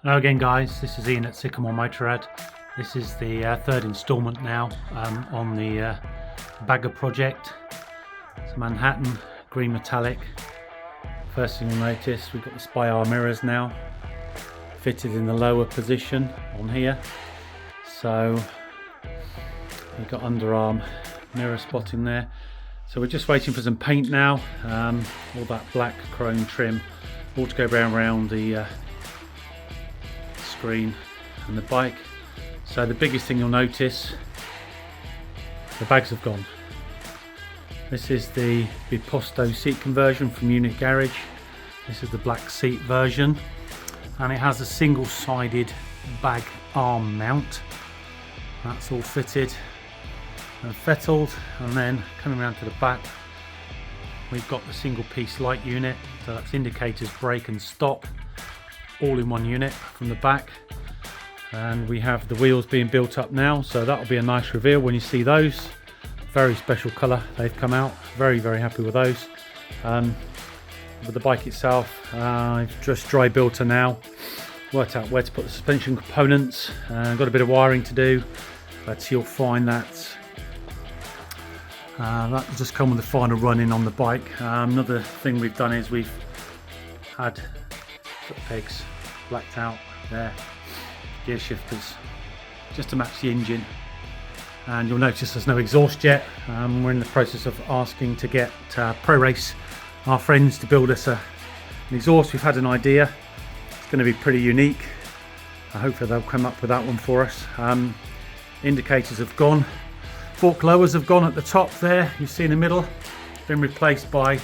Hello again guys, this is Ian at Sycamore Motorrad. This is the third instalment now on the Bagger project. It's Manhattan, green metallic. First thing you'll notice, we've got the spy mirrors now fitted in the lower position on here. So we've got underarm mirror spot in there. So we're just waiting for some paint now, all that black chrome trim, all to go around the screen and the bike. So the biggest thing you'll notice, the bags have gone. This is the Biposto seat conversion from Unit Garage. This is the black seat version, and it has a single-sided bag arm mount. That's all fitted and fettled, and then coming around to the back, we've got the single piece light unit. So that's indicators, brake and stop, all in one unit from the back. And we have the wheels being built up now, so that'll be a nice reveal when you see those. Very special colour they've come out, very happy with those. With the bike itself, I've just dry built her now, worked out where to put the suspension components, got a bit of wiring to do, but you'll find that that will just come with the final run in on the bike. Another thing we've done is we've had foot pegs blacked out there, gear shifters, just to match the engine. And you'll notice there's no exhaust yet. We're in the process of asking to get Pro Race, our friends, to build us an exhaust. We've had an idea, it's going to be pretty unique. Hopefully they'll come up with that one for us. Indicators have gone, fork lowers have gone at the top there, you see in the middle, been replaced by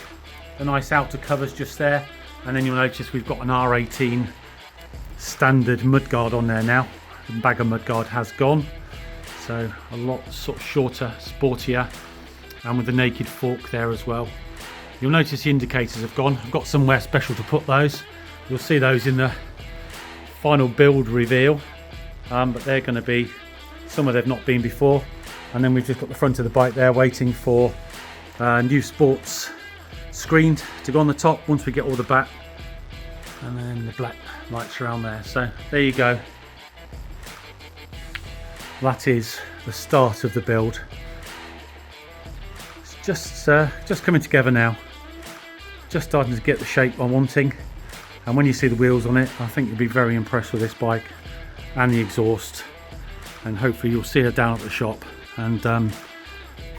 the nice outer covers just there. And then you'll notice we've got an R18 standard mudguard on there now. The Bagger mudguard has gone, so a lot sort of shorter, sportier, and with the naked fork there as well. You'll notice the indicators have gone. I've got somewhere special to put those. You'll see those in the final build reveal, but they're going to be somewhere they've not been before. And then we've just got the front of the bike there waiting for new sports screen to go on the top once we get all the back, and then the black lights around there. So there you go. That is the start of the build. It's just coming together now, just starting to get the shape I'm wanting. And when you see the wheels on it, I think you'll be very impressed with this bike and the exhaust, and hopefully you'll see it down at the shop. And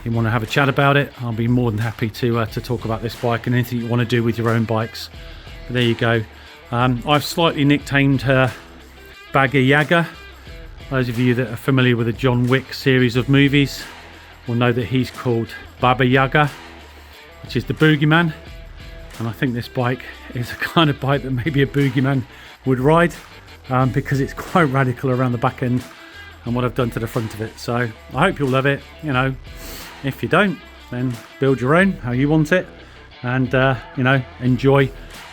you want to have a chat about it, I'll be more than happy to talk about this bike and anything you want to do with your own bikes. But there you go. I've slightly nicknamed her Bagger Yaga. Those of you that are familiar with the John Wick series of movies will know that he's called Baba Yaga, which is the boogeyman. And I think this bike is a kind of bike that maybe a boogeyman would ride, because it's quite radical around the back end and what I've done to the front of it. So I hope you'll love it. You know, if you don't, then build your own how you want it, and you know, enjoy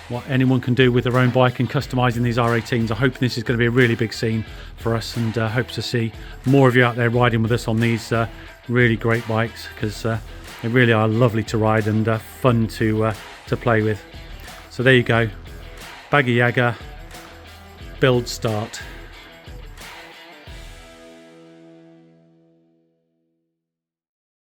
what anyone can do with their own bike and customizing these R18s. I hope this is going to be a really big scene for us, and hope to see more of you out there riding with us on these really great bikes, because they really are lovely to ride and fun to play with. So there you go, Bagger Yaga build start.